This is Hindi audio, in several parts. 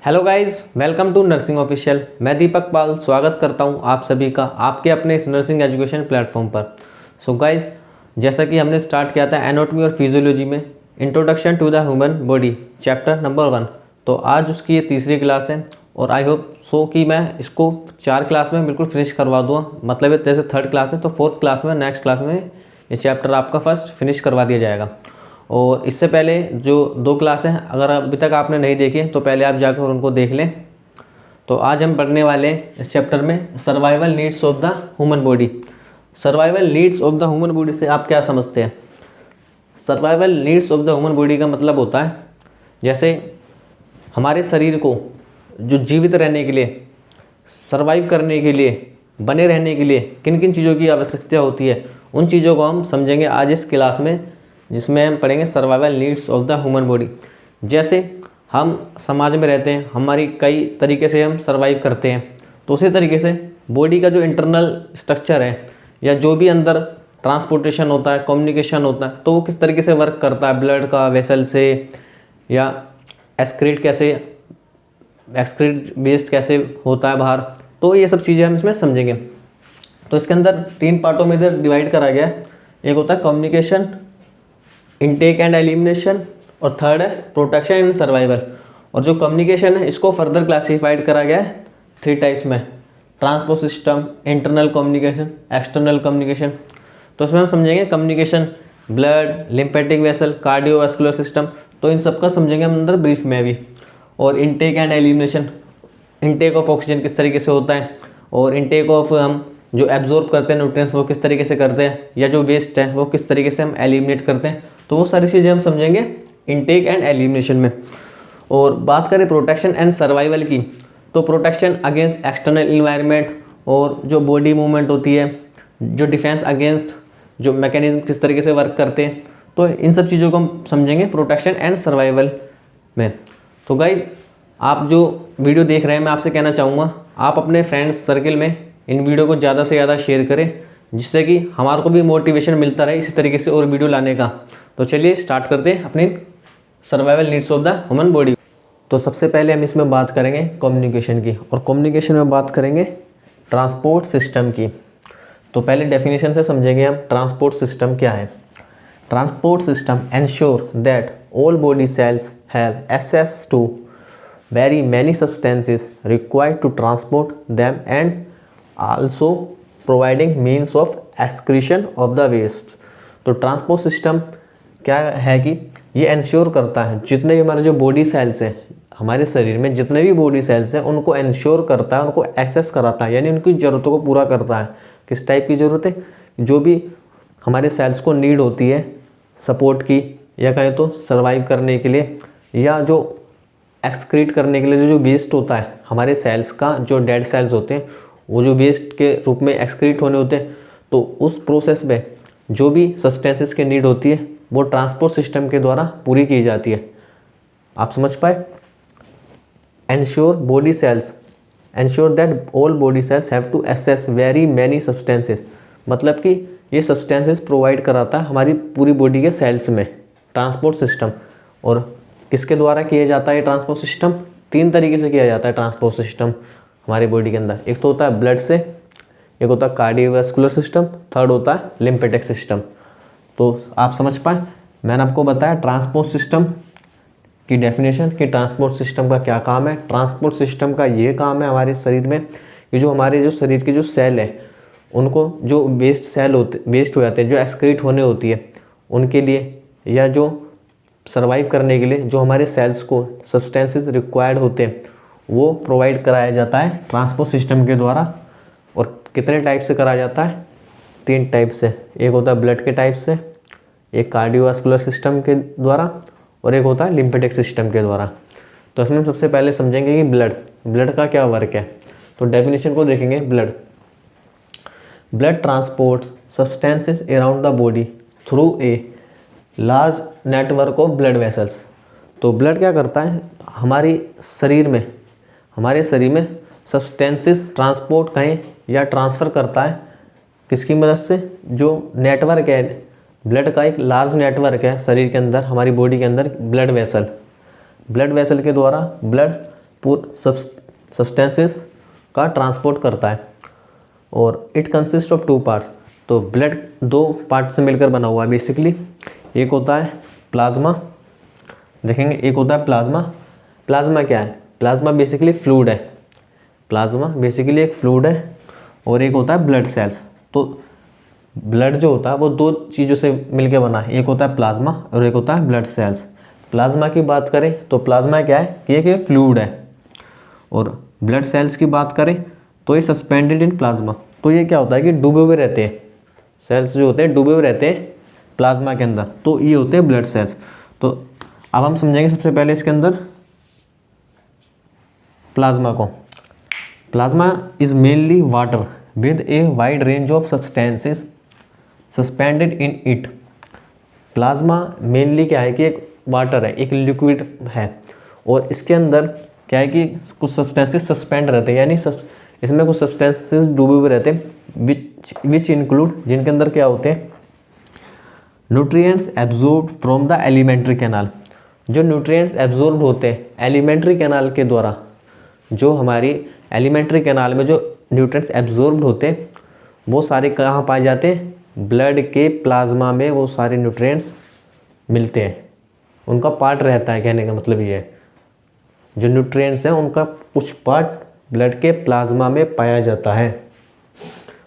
Hello guys, welcome to nursing official. मैं दीपक पाल स्वागत करता हूं आप सभी का आपके अपने इस नर्सिंग एजुकेशन प्लेटफॉर्म पर। सो गाइस, जैसा कि हमने स्टार्ट किया था एनाटॉमी और फिजियोलॉजी में introduction to the human body chapter number 1, तो आज उसकी ये तीसरी क्लास है और आई होप सो कि मैं इसको 4 क्लास में बिल्कुल फिनिश करवा दूँगा। मतलब जैसे 3rd क्लास है तो 4th क्लास में नेक्स्ट क्लास में ये चैप्टर आपका फर्स्ट फिनिश करवा दिया जाएगा। और इससे पहले जो 2 क्लास हैं अगर अभी तक आपने नहीं देखी तो पहले आप जाकर उनको देख लें। तो आज हम पढ़ने वाले हैं इस चैप्टर में survival needs of the human body. Survival needs of the human body से आप क्या समझते हैं? Survival needs of the human body का मतलब होता है जैसे हमारे शरीर को जो जीवित रहने के लिए, सर्वाइव करने के लिए, बने रहने के लिए किन किन चीज़ों की आवश्यकता होती है, उन चीज़ों को हम समझेंगे आज इस क्लास में, जिसमें हम पढ़ेंगे survival needs of the human body. जैसे हम समाज में रहते हैं, हमारी कई तरीके से हम सर्वाइव करते हैं, तो उसी तरीके से बॉडी का जो इंटरनल स्ट्रक्चर है या जो भी अंदर ट्रांसपोर्टेशन होता है, कम्युनिकेशन होता है, तो वो किस तरीके से वर्क करता है, ब्लड का वेसल से या एक्सक्रीट वेस्ट कैसे होता है बाहर, तो ये सब चीज़ें हम इसमें समझेंगे। तो इसके अंदर 3 पार्टों में इधर डिवाइड करा गया है। एक होता है कम्युनिकेशन, इनटेक एंड एलिमिनेशन, और 3rd है प्रोटेक्शन एंड सर्वाइवल। और जो कम्युनिकेशन है इसको फर्दर क्लासीफाइड करा गया है 3 टाइप्स में: transport system, internal communication, external communication. तो इसमें हम समझेंगे communication, blood, lymphatic vessel, cardiovascular system, तो इन सब का समझेंगे हम अंदर ब्रीफ में भी। और intake and elimination, intake of oxygen किस तरीके से होता है, और इनटेक ऑफ हम जो एब्जॉर्ब करते हैं न्यूट्रिएंट्स वो किस तरीके से करते हैं, या जो वेस्ट है वो किस तरीके से हम एलिमिनेट करते हैं, तो वो सारी चीज़ें हम समझेंगे इनटेक एंड एलिमिनेशन में। और बात करें प्रोटेक्शन एंड सर्वाइवल की, तो प्रोटेक्शन अगेंस्ट एक्सटर्नल इन्वायरमेंट, और जो बॉडी मूवमेंट होती है, जो डिफेंस अगेंस्ट जो मैकेनिज्म किस तरीके से वर्क करते हैं, तो इन सब चीज़ों को हम समझेंगे प्रोटेक्शन एंड सर्वाइवल में। तो गाइज, आप जो वीडियो देख रहे हैं, मैं आपसे कहना चाहूँगा आप अपने फ्रेंड्स सर्किल में इन वीडियो को ज़्यादा से ज़्यादा शेयर करें, जिससे कि हमारे को भी मोटिवेशन मिलता रहे इसी तरीके से और वीडियो लाने का। तो चलिए स्टार्ट करते हैं अपनी survival needs of the human body. तो सबसे पहले हम इसमें बात करेंगे कम्युनिकेशन की, और कम्युनिकेशन में बात करेंगे ट्रांसपोर्ट सिस्टम की। तो पहले डेफिनेशन से समझेंगे हम ट्रांसपोर्ट सिस्टम क्या है। Transport system ensure that all body cells have access to very many substances required to transport them and also providing means of excretion of the waste। तो ट्रांसपोर्ट सिस्टम क्या है कि ये इंश्योर करता है जितने भी हमारे जो बॉडी सेल्स हैं, हमारे शरीर में जितने भी बॉडी सेल्स हैं उनको इंश्योर करता है, उनको एक्सेस कराता है, यानी उनकी ज़रूरतों को पूरा करता है। किस टाइप की ज़रूरत है? जो भी हमारे सेल्स को नीड होती है सपोर्ट की, या कहें तो सर्वाइव करने के लिए, या जो एक्सक्रीट करने के लिए जो वेस्ट होता है हमारे सेल्स का, जो डेड सेल्स होते हैं वो जो वेस्ट के रूप में एक्सक्रीट होने होते हैं, तो उस प्रोसेस में जो भी सब्सटेंसेस की नीड होती है वो ट्रांसपोर्ट सिस्टम के द्वारा पूरी की जाती है। आप समझ पाए? Ensure body cells, ensure that all body cells have to access very many substances, मतलब कि ये सब्सटेंसेस प्रोवाइड कराता है हमारी पूरी बॉडी के सेल्स में ट्रांसपोर्ट सिस्टम। और किसके द्वारा किया जाता है ट्रांसपोर्ट सिस्टम? 3 तरीके से किया जाता है ट्रांसपोर्ट सिस्टम हमारी बॉडी के अंदर। एक तो होता है ब्लड से, एक होता है कार्डियोवास्कुलर सिस्टम, 3rd होता है लिम्फेटिक सिस्टम। तो आप समझ पाए, मैंने आपको बताया ट्रांसपोर्ट सिस्टम की डेफिनेशन कि ट्रांसपोर्ट सिस्टम का क्या काम है। ट्रांसपोर्ट सिस्टम का ये काम है हमारे शरीर में कि जो हमारे जो शरीर के जो सेल है उनको जो वेस्ट हो जाते हैं, जो एक्सक्रीट होने होती है उनके लिए, या जो सर्वाइव करने के लिए जो हमारे सेल्स को सब्सटेंसेस रिक्वायर्ड होते हैं वो प्रोवाइड कराया जाता है ट्रांसपोर्ट सिस्टम के द्वारा। और कितने टाइप से कराया जाता है? 3 टाइप से। एक होता है ब्लड के टाइप से, एक कार्डियोवास्कुलर सिस्टम के द्वारा, और एक होता है लिम्फेटिक सिस्टम के द्वारा। तो इसमें हम सबसे पहले समझेंगे कि ब्लड का क्या वर्क है। तो डेफिनेशन को देखेंगे। Blood transports substances around the body through a large network of blood vessels. तो ब्लड क्या करता है हमारे शरीर में सब्सटेंसेस ट्रांसपोर्ट कहें या ट्रांसफ़र करता है किसकी मदद से? जो नेटवर्क है ब्लड का, एक लार्ज नेटवर्क है शरीर के अंदर, हमारी बॉडी के अंदर ब्लड वेसल के द्वारा ब्लड सब्सटेंसेस का ट्रांसपोर्ट करता है। और इट कंसिस्ट ऑफ 2 पार्ट्स। तो ब्लड 2 पार्ट से मिलकर बना हुआ है बेसिकली। एक होता है प्लाज्मा, देखेंगे, एक होता है प्लाज्मा। प्लाज्मा क्या है? प्लाज्मा बेसिकली फ्लूइड है। प्लाज्मा बेसिकली एक फ्लूइड है। और एक होता है ब्लड सेल्स। तो ब्लड जो होता है वो 2 चीज़ों से मिलकर बना है, एक होता है प्लाज्मा और एक होता है ब्लड सेल्स। प्लाज्मा की बात करें तो प्लाज्मा क्या है कि एक फ्लूइड है। और ब्लड सेल्स की बात करें तो ये सस्पेंडेड इन प्लाज्मा। तो ये क्या होता है कि डूबे हुए रहते हैं, सेल्स जो होते हैं डूबे हुए रहते हैं प्लाज्मा के अंदर, तो ये होते हैं ब्लड सेल्स। तो अब हम समझेंगे सबसे पहले इसके अंदर प्लाज्मा को। Plasma is mainly water with a wide range of substances suspended in it. Plasma mainly क्या है कि एक वाटर है, एक लिक्विड है, और इसके अंदर क्या है कि कुछ सब्सटेंसेस सस्पेंड रहते हैं, यानी इसमें कुछ सब्सटेंसेस डूबे हुए रहते हैं, विच इंक्लूड, जिनके अंदर क्या होते हैं, nutrients absorb from the alimentary canal. जो न्यूट्रिएंट्स एब्जॉर्ब होते हैं एलिमेंट्री कैनाल के द्वारा, जो हमारी एलिमेंट्री कैनाल में जो न्यूट्रिएंट्स एब्जॉर्ब होते हैं वो सारे कहाँ पाए जाते हैं? ब्लड के प्लाज्मा में वो सारे न्यूट्रिएंट्स मिलते हैं, उनका पार्ट रहता है। कहने का मतलब ये है जो न्यूट्रिएंट्स हैं उनका कुछ पार्ट ब्लड के प्लाज्मा में पाया जाता है।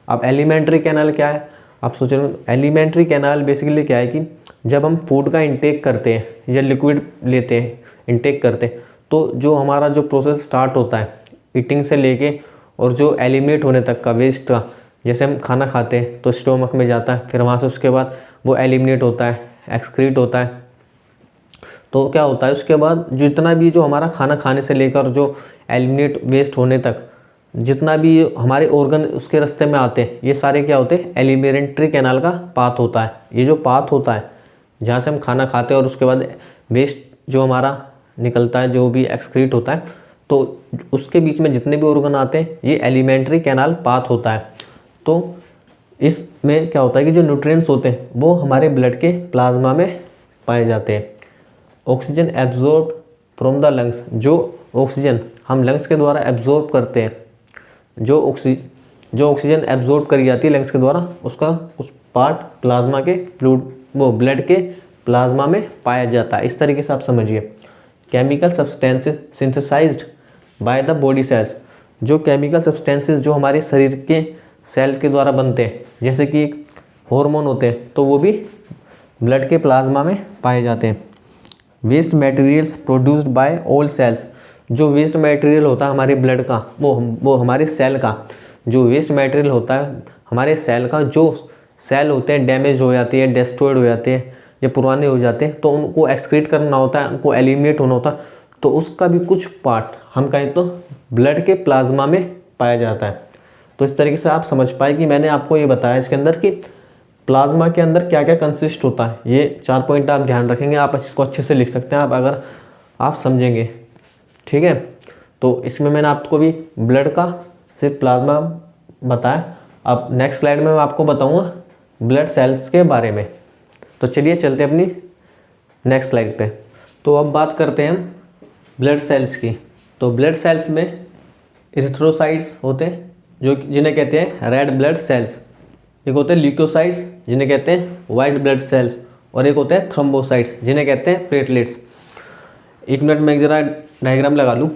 अब एलिमेंट्री कैनाल क्या है? आप सोच रहे हो एलिमेंट्री कैनाल बेसिकली क्या है कि जब हम फूड का इंटेक करते हैं या लिक्विड लेते हैं, इंटेक करते हैं, तो जो हमारा जो प्रोसेस स्टार्ट होता है ईटिंग से लेके और जो एलिमिनेट होने तक का वेस्ट का, जैसे हम खाना खाते हैं तो स्टोमक में जाता है, फिर वहाँ से उसके बाद वो एलिमिनेट होता है, एक्सक्रीट होता है। तो क्या होता है उसके बाद जितना भी जो हमारा खाना खाने से लेकर जो एलिमिनेट वेस्ट होने तक जितना भी हमारे ऑर्गन उसके रास्ते में आते हैं, ये सारे क्या होते हैं? एलिमेंट्री कैनाल का पाथ होता है। ये जो पाथ होता है जहाँ से हम खाना खाते हैं और उसके बाद वेस्ट जो हमारा निकलता है, जो भी एक्सक्रीट होता है, तो उसके बीच में जितने भी ऑर्गन आते हैं ये एलिमेंट्री कैनाल पाथ होता है। तो इसमें क्या होता है कि जो न्यूट्रिएंट्स होते हैं वो हमारे ब्लड के प्लाज्मा में पाए जाते हैं। Oxygen absorb from the lungs, जो ऑक्सीजन हम लंग्स के द्वारा एब्जॉर्ब करते हैं, जो ऑक्सीजन एब्जॉर्ब करी जाती है लंग्स के द्वारा, उसका कुछ पार्ट प्लाज्मा के फ्लूइड वो ब्लड के प्लाज्मा में पाया जाता है। इस तरीके से आप समझिए। Chemical substances synthesized by the body cells, जो केमिकल सब्सटेंसेस जो हमारे शरीर के सेल्स के द्वारा बनते हैं, जैसे कि हार्मोन होते हैं, तो वो भी ब्लड के प्लाज्मा में पाए जाते हैं। Waste materials produced by all cells, जो वेस्ट मटेरियल होता है हमारे ब्लड का, वो हमारे सेल का जो वेस्ट मटेरियल होता है हमारे सेल का, जो सेल होते हैं डैमेज हो जाती है, डिस्ट्रॉयड हो जाते हैं या पुराने हो जाते हैं, तो उनको एक्सक्रीट करना होता है, उनको एलिमिनेट होना होता है, तो उसका भी कुछ पार्ट हम कहें तो ब्लड के प्लाज्मा में पाया जाता है। तो इस तरीके से आप समझ पाए कि मैंने आपको ये बताया इसके अंदर कि प्लाज्मा के अंदर क्या क्या कंसिस्ट होता है। ये 4 पॉइंट आप ध्यान रखेंगे, आप इसको अच्छे से लिख सकते हैं आप अगर आप समझेंगे, ठीक है। तो इसमें मैंने आपको भी ब्लड का सिर्फ प्लाज्मा बताया। अब नेक्स्ट स्लाइड में मैं आपको बताऊंगा ब्लड सेल्स के बारे में। तो चलिए चलते हैं अपनी नेक्स्ट स्लाइड पे। तो अब बात करते हैं हम ब्लड सेल्स की। तो ब्लड सेल्स में इरिथ्रोसाइट्स होते हैं जो जिन्हें कहते हैं रेड ब्लड सेल्स, एक होते हैं ल्यूकोसाइट्स जिन्हें कहते हैं वाइट ब्लड सेल्स, और एक होते हैं थ्रोम्बोसाइट्स जिन्हें कहते हैं प्लेटलेट्स। 1 मिनट में एक जरा डायग्राम लगा लूँ।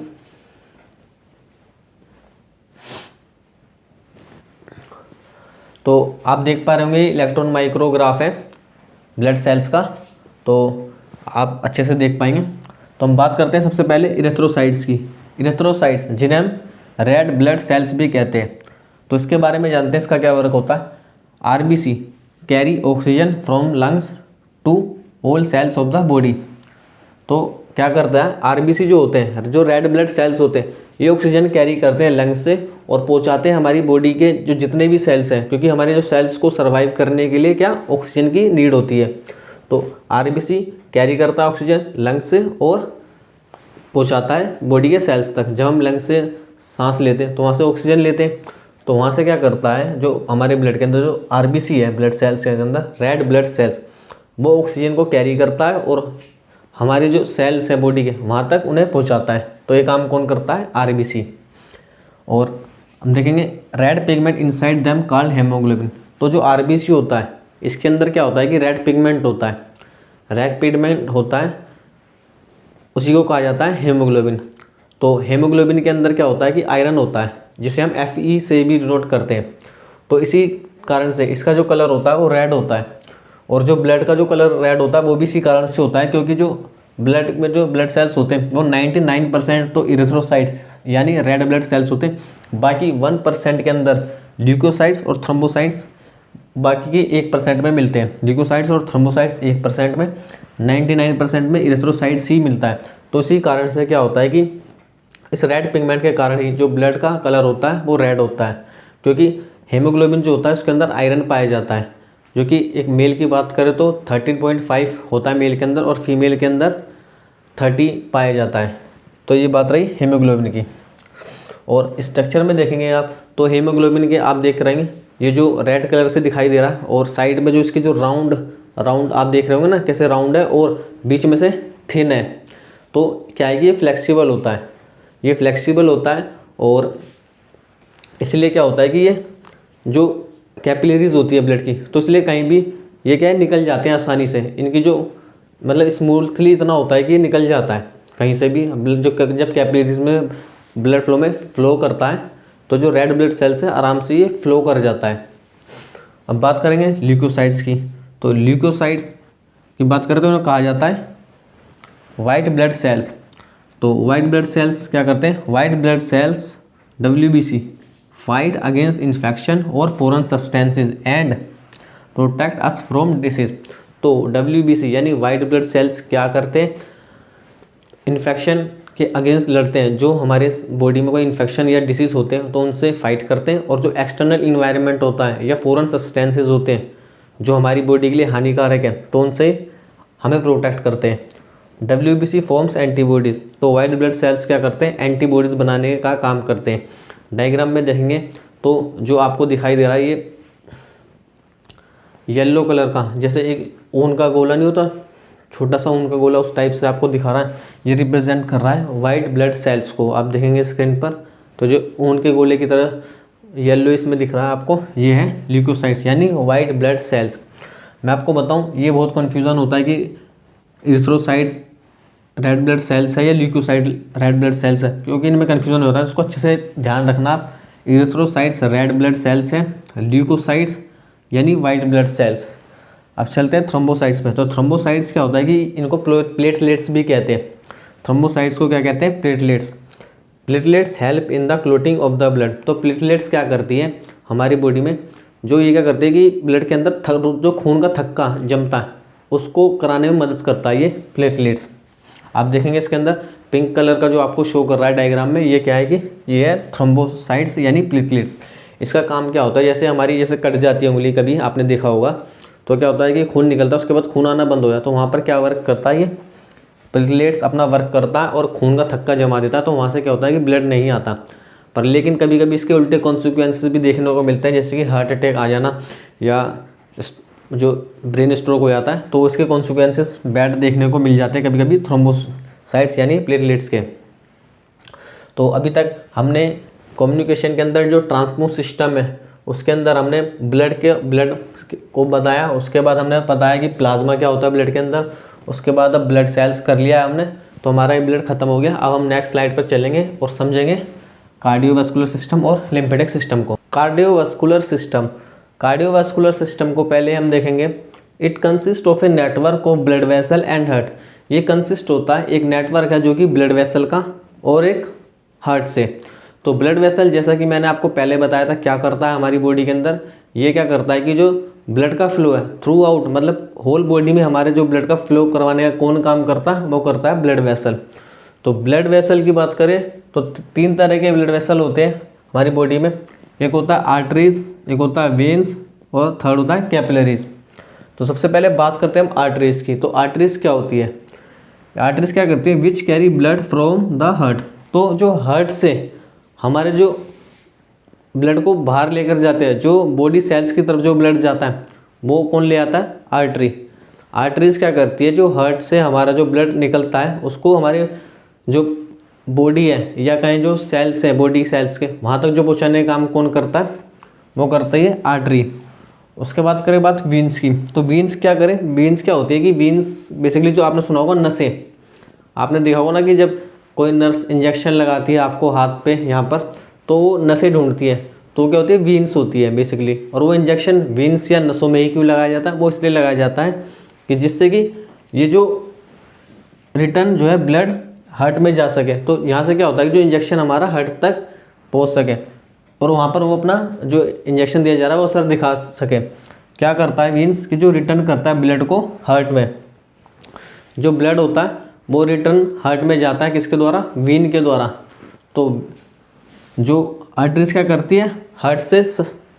तो आप देख पा रहे होंगे इलेक्ट्रॉन माइक्रोग्राफ है ब्लड सेल्स का, तो आप अच्छे से देख पाएंगे। तो हम बात करते हैं सबसे पहले इरिथ्रोसाइट्स की। इरिथ्रोसाइट्स जिन्हें हम रेड ब्लड सेल्स भी कहते हैं, तो इसके बारे में जानते हैं इसका क्या वर्क होता है। RBC carry oxygen from lungs to all cells of the body. तो क्या करता है आरबीसी जो होते हैं, जो रेड ब्लड सेल्स होते हैं, ये ऑक्सीजन कैरी करते हैं लंग्स से और पहुंचाते हैं हमारी बॉडी के जो जितने भी सेल्स हैं, क्योंकि हमारे जो सेल्स को सर्वाइव करने के लिए क्या ऑक्सीजन की नीड होती है। तो आरबीसी कैरी करता है ऑक्सीजन लंग्स से और पहुंचाता है बॉडी के सेल्स तक। जब हम लंग्स से सांस लेते हैं तो वहाँ से ऑक्सीजन लेते हैं, तो वहाँ से क्या करता है जो हमारे ब्लड के अंदर जो आरबीसी है ब्लड सेल्स के अंदर रेड ब्लड सेल्स, वो ऑक्सीजन को कैरी करता है और हमारे जो सेल्स हैं बॉडी के वहाँ तक उन्हें पहुँचाता है। तो ये काम कौन करता है, आरबीसी। और हम देखेंगे red pigment inside them called haemoglobin. तो जो आरबीसी होता है इसके अंदर क्या होता है कि रेड पिगमेंट होता है, रेड पिगमेंट होता है, उसी को कहा जाता है हेमोग्लोबिन। तो हेमोग्लोबिन के अंदर क्या होता है कि आयरन होता है, जिसे हम Fe से भी डिनोट करते हैं। तो इसी कारण से इसका जो कलर होता है वो रेड होता है, और जो ब्लड का जो कलर रेड होता है वो भी इसी कारण से होता है, क्योंकि जो ब्लड में जो ब्लड सेल्स होते हैं वो 99% तो इरिथ्रोसाइट यानी रेड ब्लड सेल्स होते हैं। बाकी 1% के अंदर ल्यूकोसाइट्स और थ्रोम्बोसाइट्स बाकी के 1% में मिलते हैं। ल्यूकोसाइट्स और थ्रोम्बोसाइट्स 1% में, 99% में इरिथ्रोसाइट्स ही मिलता है। तो इसी कारण से क्या होता है कि इस रेड पिगमेंट के कारण ही जो ब्लड का कलर होता है वो रेड होता है, क्योंकि हेमोग्लोबिन जो होता है उसके अंदर आयरन पाया जाता है, जो कि एक मेल की बात करें तो 13.5 होता है मेल के अंदर, और फीमेल के अंदर 30 पाया जाता है। तो ये बात रही हेमोग्लोबिन की। और स्ट्रक्चर में देखेंगे आप तो हेमोग्लोबिन के आप देख रहे हैं ये जो रेड कलर से दिखाई दे रहा है, और साइड में जो इसकी जो राउंड आप देख रहे होंगे ना कैसे राउंड है और बीच में से थिन है। तो क्या है कि ये फ्लेक्सिबल होता है, ये फ्लेक्सिबल होता है, और इसलिए क्या होता है कि ये जो कैपिलरीज होती है ब्लड की, तो इसलिए कहीं भी ये क्या है निकल जाते हैं आसानी से। इनकी जो मतलब स्मूथली इतना होता है कि ये निकल जाता है कहीं से भी। जो जब कैपिलरीज में ब्लड फ्लो में फ्लो करता है तो जो रेड ब्लड सेल्स है आराम से ये फ्लो कर जाता है। अब बात करेंगे ल्यूकोसाइट्स की। तो ल्यूकोसाइट्स की बात करें तो उन्हें कहा जाता है वाइट ब्लड सेल्स। तो वाइट ब्लड सेल्स क्या करते हैं, white blood cells WBC fight against infection और foreign substances and protect us from disease. तो WBC यानी वाइट ब्लड सेल्स क्या करते हैं, इन्फेक्शन के अगेंस्ट लड़ते हैं। जो हमारे बॉडी में कोई इन्फेक्शन या डिसीज़ होते हैं तो उनसे फाइट करते हैं, और जो एक्सटर्नल इन्वायरमेंट होता है या फॉरेन सब्सटेंसेज होते हैं जो हमारी बॉडी के लिए हानिकारक है तो उनसे हमें प्रोटेक्ट करते हैं। WBC forms antibodies. तो वाइट ब्लड सेल्स क्या करते हैं, एंटीबॉडीज़ बनाने का काम करते हैं। डायग्राम में देखेंगे तो जो आपको दिखाई दे रहा है ये येलो कलर का, जैसे एक ऊन का गोला नहीं होता, छोटा सा ऊन का गोला, उस टाइप से आपको दिखा रहा है। ये रिप्रेजेंट कर रहा है वाइट ब्लड सेल्स को। आप देखेंगे स्क्रीन पर तो जो ऊन के गोले की तरह येलो इसमें दिख रहा है आपको, ये है ल्यूकोसाइट्स यानी वाइट ब्लड सेल्स। मैं आपको बताऊं ये बहुत कन्फ्यूज़न होता है कि इरिथ्रोसाइट्स रेड ब्लड सेल्स है या ल्यूकोसाइट रेड ब्लड सेल्स है, क्योंकि इनमें कन्फ्यूजन होता है। इसको अच्छे से ध्यान रखना आप। इरिथ्रोसाइट्स रेड ब्लड सेल्स हैं, ल्यूकोसाइट्स यानी वाइट ब्लड सेल्स। अब चलते हैं थ्रोम्बोसाइट्स पे। तो थ्रोम्बोसाइट्स क्या होता है कि इनको प्लेटलेट्स भी कहते हैं। थ्रोम्बोसाइट्स को क्या कहते हैं, platelets. Platelets help in the clotting of the blood. तो प्लेटलेट्स क्या करती है हमारी बॉडी में, जो ये क्या करती है कि ब्लड के अंदर जो खून का थक्का जमता है उसको कराने में मदद करता है ये प्लेटलेट्स। आप देखेंगे इसके अंदर पिंक कलर का जो आपको शो कर रहा है डायग्राम में, ये क्या है कि ये है थ्रोम्बोसाइट्स यानी प्लेटलेट्स। इसका काम क्या होता है, जैसे हमारी जैसे कट जाती है उंगली, कभी आपने देखा होगा तो क्या होता है कि खून निकलता है, उसके बाद खून आना बंद हो जाता है। तो वहाँ पर क्या वर्क करता है, ये प्लेटलेट्स अपना वर्क करता है और खून का थक्का जमा देता है। तो वहाँ से क्या होता है कि ब्लड नहीं आता। पर लेकिन कभी कभी इसके उल्टे कॉन्सिक्वेंसेस भी देखने को मिलते हैं, जैसे कि हार्ट अटैक आ जाना या जो ब्रेन स्ट्रोक हो जाता है, तो इसके कॉन्सिक्वेंसेस बैड देखने को मिल जाते हैं कभी कभी थ्रोम्बोसाइट्स यानी प्लेटलेट्स के। तो अभी तक हमने कम्युनिकेशन के अंदर जो ट्रांसपोर्ट सिस्टम है उसके अंदर हमने ब्लड को बताया। उसके बाद हमने बताया कि प्लाज्मा क्या होता है ब्लड के अंदर। उसके बाद अब ब्लड सेल्स कर लिया हमने, तो हमारा ये ब्लड खत्म हो गया। अब हम नेक्स्ट स्लाइड पर चलेंगे और समझेंगे कार्डियोवास्कुलर सिस्टम और लिम्फेटिक सिस्टम को। कार्डियोवास्कुलर सिस्टम को पहले हम देखेंगे। It consist of a network of blood vessel and heart. ये कंसिस्ट होता है, एक नेटवर्क है जो कि ब्लड वेसल का और एक हार्ट से। तो ब्लड वेसल जैसा कि मैंने आपको पहले बताया था क्या करता है हमारी बॉडी के अंदर, ये क्या करता है कि जो ब्लड का फ्लो है थ्रू आउट, मतलब होल बॉडी में हमारे जो ब्लड का फ्लो करवाने का कौन काम करता है, वो करता है ब्लड वेसल। तो ब्लड वेसल की बात करें तो 3 तरह के ब्लड वेसल होते हैं हमारी बॉडी में। एक होता है आर्टरीज, एक होता है वेन्स, और थर्ड होता है कैपिलरीज। तो सबसे पहले बात करते हैं हम आर्टरीज की। तो आर्टरीज क्या होती है, आर्टरीज क्या करती है, which carry blood from the heart. तो जो हार्ट से हमारे जो ब्लड को बाहर लेकर जाते हैं, जो बॉडी सेल्स की तरफ जो ब्लड जाता है वो कौन ले आता है, आर्टरी। आर्टरीज क्या करती है, जो हार्ट से हमारा जो ब्लड निकलता है उसको हमारे जो बॉडी है या कहीं जो सेल्स है बॉडी सेल्स के, वहाँ तक जो पहुँचाने का काम कौन करता है, वो करता है ये आर्टरी। उसके बाद करें बात वीन्स की, तो वीन्स क्या करें, वीन्स क्या होती है कि वीन्स बेसिकली जो आपने सुना होगा नसें, आपने देखा होगा ना कि जब कोई नर्स इंजेक्शन लगाती है आपको हाथ पे यहाँ पर, तो वो नसें ढूंढती है, तो क्या होती है, वीन्स होती है बेसिकली। और वो इंजेक्शन वीन्स या नसों में ही क्यों लगाया जाता है, वो इसलिए लगाया जाता है कि जिससे कि ये जो रिटर्न जो है ब्लड हार्ट में जा सके। तो यहाँ से क्या होता है कि जो इंजेक्शन हमारा हार्ट तक पहुँच सके और वहाँ पर वो अपना जो इंजेक्शन दिया जा रहा है वो असर दिखा सके। क्या करता है वीन्स कि जो रिटर्न करता है ब्लड को हार्ट में, जो ब्लड होता है वो रिटर्न हार्ट में जाता है किसके द्वारा, वीन के द्वारा। तो जो आर्टरीज क्या करती है, हार्ट से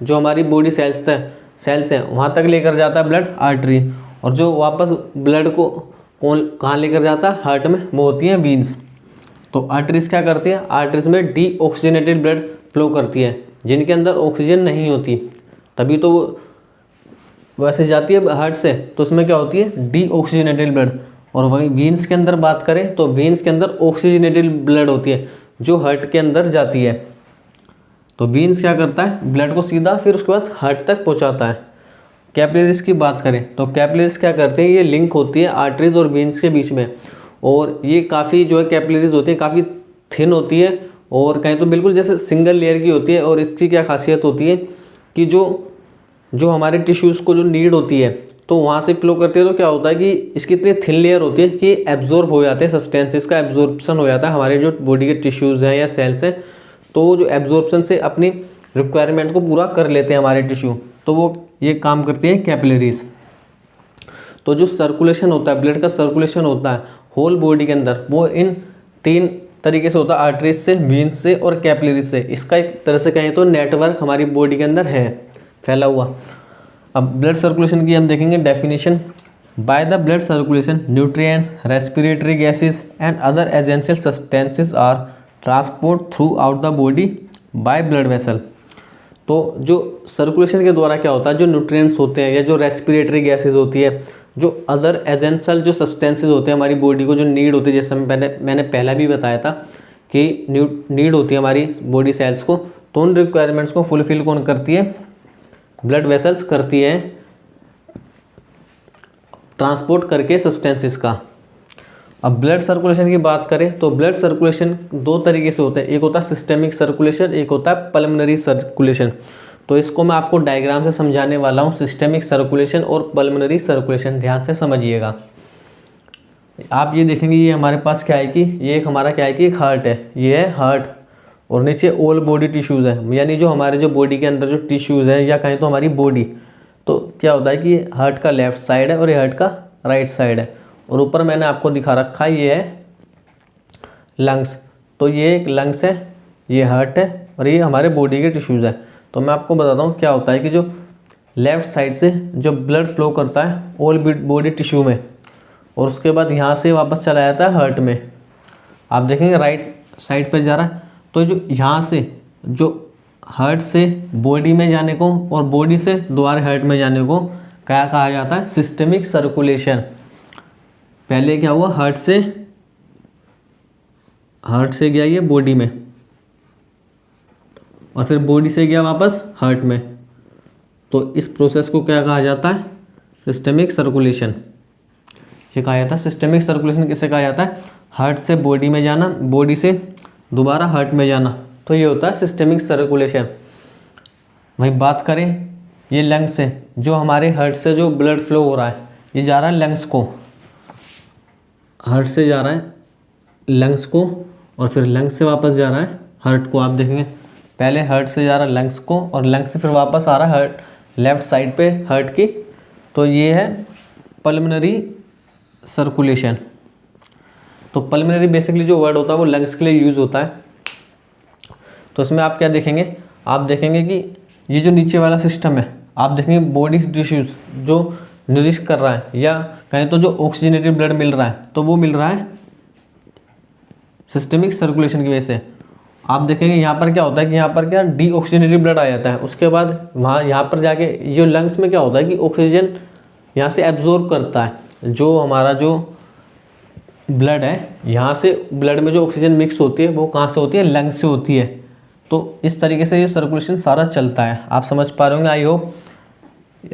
जो हमारी बॉडी सेल्स हैं वहाँ तक लेकर जाता है ब्लड आर्टरी, और जो वापस ब्लड को कहाँ लेकर जाता है, हार्ट में, वो होती हैं वीन्स। तो आर्टरीज क्या करती है, आर्टरीज में डीऑक्सीजनेटेड ब्लड फ्लो करती है, जिनके अंदर ऑक्सीजन नहीं होती, तभी तो वो वैसे जाती है हार्ट से, तो उसमें क्या होती है, डीऑक्सीजनेटेड ब्लड। और वही वीन्स के अंदर बात करें तो वीन्स के अंदर ऑक्सीजनेटेड ब्लड होती है जो हार्ट के अंदर जाती है। तो वीन्स क्या करता है, ब्लड को सीधा फिर उसके बाद हार्ट तक पहुंचाता है। कैपिलरीज की बात करें तो कैपिलरीज क्या करते हैं, ये लिंक होती है आर्टरीज और वीन्स के बीच में, और ये काफ़ी जो है कैपिलरीज होती है काफ़ी थिन होती है, और कहें तो बिल्कुल जैसे सिंगल लेयर की होती है। और इसकी क्या खासियत होती है कि जो हमारे टिश्यूज़ को जो नीड होती है तो वहाँ से फ्लो करती है, तो क्या होता है कि इसकी इतनी थिन लेयर होती है कि एब्जॉर्ब हो जाते हैं सब्सटेंसेस का एब्जॉर्प्शन हो जाता है हमारे जो बॉडी के टिश्यूज़ हैं या सेल्स हैं, तो जो एब्जॉर्प्शन से अपनी रिक्वायरमेंट को पूरा कर लेते हैं हमारे टिश्यू, तो वो ये काम करती है कैपिलरीज। तो जो सर्कुलेशन होता है, ब्लड का सर्कुलेशन होता है होल बॉडी के अंदर, वो इन 3 तरीके से होता है, आर्टरीज से, वीन्स से और कैपिलरीज से। इसका एक तरह से कहें तो नेटवर्क हमारी बॉडी के अंदर है फैला हुआ। अब ब्लड सर्कुलेशन की हम देखेंगे definition. By the blood circulation nutrients, respiratory gases and other essential substances are transport throughout the body by blood vessel. तो जो सर्कुलेशन के द्वारा क्या होता है, जो न्यूट्रिएंट्स होते हैं या जो रेस्पिरेटरी गैसेस होती है, जो अदर एसेंशियल जो सब्सटेंसेस होते हैं हमारी बॉडी को जो नीड होती है, जैसे मैंने पहले भी बताया था कि नीड होती है हमारी बॉडी सेल्स को, तो उन रिक्वायरमेंट्स को फुलफिल कौन करती है, ब्लड वेसल्स करती है, ट्रांसपोर्ट करके सब्सटेंसेस का। अब ब्लड सर्कुलेशन की बात करें तो ब्लड सर्कुलेशन 2 तरीके से होता है, एक होता है सिस्टेमिक सर्कुलेशन, एक होता है पल्मोनरी सर्कुलेशन। तो इसको मैं आपको डायग्राम से समझाने वाला हूँ, सिस्टेमिक सर्कुलेशन और पल्मोनरी सर्कुलेशन, ध्यान से समझिएगा। आप ये देखेंगे ये हमारे पास क्या है कि ये एक हमारा क्या है कि एक हार्ट है, ये है हार्ट, और नीचे ऑल बॉडी टिश्यूज़ है, यानी जो हमारे जो बॉडी के अंदर जो टिश्यूज़ हैं या कहें तो हमारी बॉडी, तो क्या होता है कि हार्ट का लेफ्ट साइड है और ये हार्ट का राइट साइड है, और ऊपर मैंने आपको दिखा रखा है ये है लंग्स। तो ये एक लंग्स है, ये हार्ट है, और ये हमारे बॉडी के टिश्यूज़ है। तो मैं आपको बताता हूँ क्या होता है कि जो लेफ़्ट साइड से जो ब्लड फ्लो करता है ऑल बॉडी टिश्यू में, और उसके बाद यहाँ से वापस चला जाता है हार्ट में। आप देखेंगे राइट साइड पर जा रहा है, तो जो यहाँ से जो हार्ट से बॉडी में जाने को और बॉडी से दोबारा हार्ट में जाने को क्या कहा जाता है, सिस्टेमिक सर्कुलेशन। पहले क्या हुआ, हार्ट से गया ये बॉडी में, और फिर बॉडी से गया वापस हार्ट में, तो इस प्रोसेस को क्या कहा जाता है, सिस्टेमिक सर्कुलेशन। ये कहा जाता है सिस्टेमिक सर्कुलेशन। किसे कहा जाता है, हार्ट से बॉडी में जाना, बॉडी से दोबारा हार्ट में जाना, तो ये होता है सिस्टेमिक सर्कुलेशन। वही बात करें ये लंग्स से, जो हमारे हार्ट से जो ब्लड फ्लो हो रहा है ये जा रहा है लंग्स को, हार्ट से जा रहा है लंग्स को, और फिर लंग्स से वापस जा रहा है हार्ट को। आप देखेंगे पहले हार्ट से जा रहा है लंग्स को, और लंग्स से फिर वापस आ रहा है हार्ट लेफ्ट साइड पे हार्ट की। तो ये है पल्मोनरी सर्कुलेशन। तो पल्मोनरी बेसिकली जो वर्ड होता है वो लंग्स के लिए यूज़ होता है। तो इसमें आप क्या देखेंगे, आप देखेंगे कि ये जो नीचे वाला सिस्टम है, आप देखेंगे बॉडी टिश्यूज़ जो नरिश कर रहा है, या कहें तो जो ऑक्सीजनेटेड ब्लड मिल रहा है, तो वो मिल रहा है सिस्टेमिक सर्कुलेशन की वजह से। आप देखेंगे यहाँ पर क्या होता है कि यहाँ पर क्या डीऑक्सीजनेटेड ब्लड आ जाता है, उसके बाद वहाँ यहाँ पर जाके ये लंग्स में क्या होता है कि ऑक्सीजन यहाँ से एब्जॉर्ब करता है, जो हमारा जो ब्लड है, यहाँ से ब्लड में जो ऑक्सीजन मिक्स होती है वो कहाँ से होती है, लंग से होती है। तो इस तरीके से ये सर्कुलेशन सारा चलता है। आप समझ पा रहे होंगे, आई होप।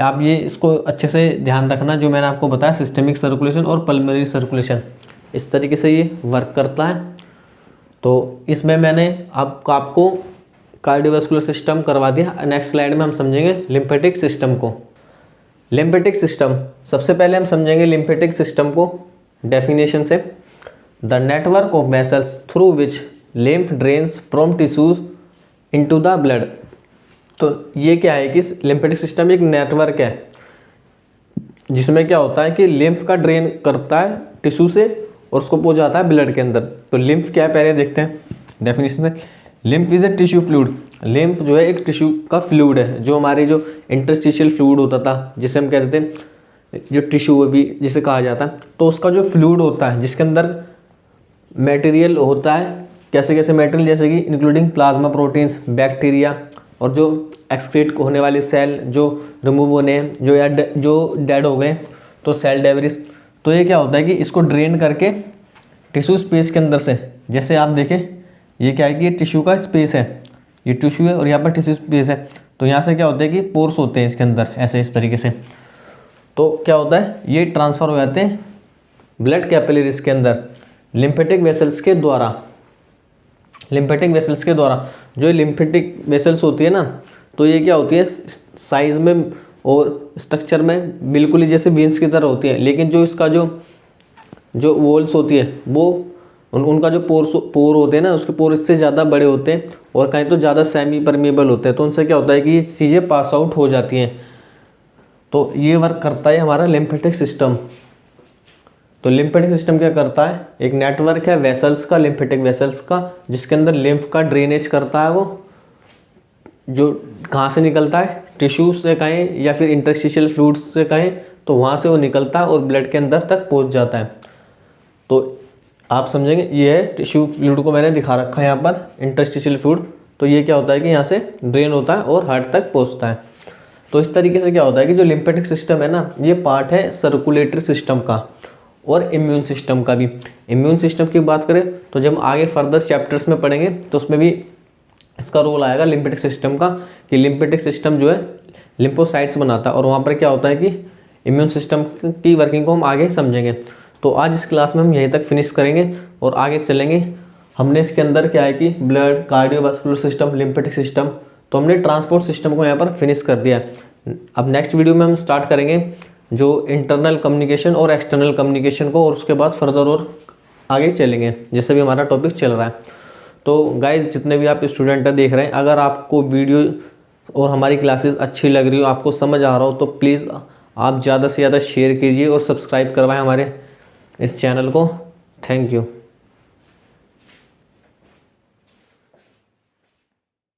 आप ये इसको अच्छे से ध्यान रखना, जो मैंने आपको बताया सिस्टेमिक सर्कुलेशन और पल्मोनरी सर्कुलेशन, इस तरीके से ये वर्क करता है। तो इसमें मैंने आपको कार्डियोवास्कुलर सिस्टम करवा दिया। नेक्स्ट स्लाइड में हम समझेंगे लिम्फेटिक सिस्टम को। लिम्फेटिक सिस्टम, सबसे पहले हम समझेंगे लिम्फेटिक सिस्टम को डेफिनेशन से। The network of vessels through which lymph drains from tissues into the blood. तो ये क्या है कि लिम्फेटिक सिस्टम एक नेटवर्क है जिसमें क्या होता है कि लिम्फ का ड्रेन करता है टिश्यू से और उसको पहुंच जाता है ब्लड के अंदर। तो लिम्फ क्या है पहले देखते हैं डेफिनेशन से। Lymph is a tissue fluid. Lymph जो है एक टिश्यू का फ्लूइड है, जो हमारे जो इंटरस्टिशियल फ्लूइड होता था, जिसे हम कहते थे जो टिश्यू भी जिसे कहा जाता है, तो उसका जो फ्लूइड होता है जिसके अंदर मटेरियल होता है, कैसे कैसे मटेरियल, जैसे कि इंक्लूडिंग प्लाज्मा प्रोटीन्स, बैक्टीरिया और जो एक्सक्रीट होने वाले सेल जो रिमूव होने हैं, जो डेड हो गए, तो सेल डेब्रिस। तो ये क्या होता है कि इसको ड्रेन करके टिश्यू स्पेस के अंदर से, जैसे आप देखें ये क्या है कि ये टिश्यू का स्पेस है, ये टिश्यू है और यहाँ पर टिश्यू स्पेस है। तो यहाँ से क्या होता है कि पोर्स होते हैं इसके अंदर ऐसे इस तरीके से। तो क्या होता है ये ट्रांसफ़र हो जाते हैं ब्लड कैपिलरीज के अंदर लिम्फेटिक वेसल्स के द्वारा। लिम्फेटिक वेसल्स के द्वारा जो लिम्फेटिक वेसल्स होती है ना, तो ये क्या होती है साइज़ में और स्ट्रक्चर में बिल्कुल ही जैसे वेन्स की तरह होती है, लेकिन जो इसका जो वॉल्स होती है वो उनका जो पोर होते हैं ना, उसके पोर इससे ज़्यादा बड़े होते हैं और कहीं तो ज़्यादा सेमी परमेबल होते हैं। तो उनसे क्या होता है कि ये चीज़ें पास आउट हो जाती हैं। तो ये वर्क करता है हमारा लिम्फेटिक सिस्टम। तो लिम्फेटिक सिस्टम क्या करता है, एक नेटवर्क है वेसल्स का, लिम्फेटिक वेसल्स का, जिसके अंदर लिम्फ का ड्रेनेज करता है। वो जो कहाँ से निकलता है, टिश्यू से कहें या फिर इंटरस्टिशियल फ्लूइड से कहें, तो वहाँ से वो निकलता है और ब्लड के अंदर तक पहुँच जाता है। तो आप समझेंगे ये है टिश्यू फ्लूइड को मैंने दिखा रखा है यहाँ पर, इंटरस्टिशियल फ्लूइड। तो ये क्या होता है कि यहाँ से ड्रेन होता है और हार्ट तक पहुँचता है। तो इस तरीके से क्या होता है कि जो लिम्फेटिक सिस्टम है ना, ये पार्ट है सर्कुलेटरी सिस्टम का और इम्यून सिस्टम का भी। इम्यून सिस्टम की बात करें तो जब आगे फर्दर चैप्टर्स में पढ़ेंगे तो उसमें भी इसका रोल आएगा लिम्फेटिक सिस्टम का, कि लिम्फेटिक सिस्टम जो है लिम्फोसाइट्स बनाता है और वहाँ पर क्या होता है कि इम्यून सिस्टम की वर्किंग को हम आगे समझेंगे। तो आज इस क्लास में हम यहीं तक फिनिश करेंगे और आगे चलेंगे। हमने इसके अंदर क्या है कि blood, cardiovascular system, lymphatic system, तो हमने ट्रांसपोर्ट सिस्टम को यहाँ पर फिनिश कर दिया। अब नेक्स्ट वीडियो में हम स्टार्ट करेंगे जो इंटरनल कम्युनिकेशन और एक्सटर्नल कम्युनिकेशन को, और उसके बाद फर्दर और आगे चलेंगे जैसे भी हमारा टॉपिक चल रहा है। तो गाइज जितने भी आप स्टूडेंट देख रहे हैं, अगर आपको वीडियो और हमारी क्लासेस अच्छी लग रही हो, आपको समझ आ रहा हो, तो प्लीज़ आप ज़्यादा से ज़्यादा शेयर कीजिए और सब्सक्राइब करवाएं हमारे इस चैनल को। Thank you.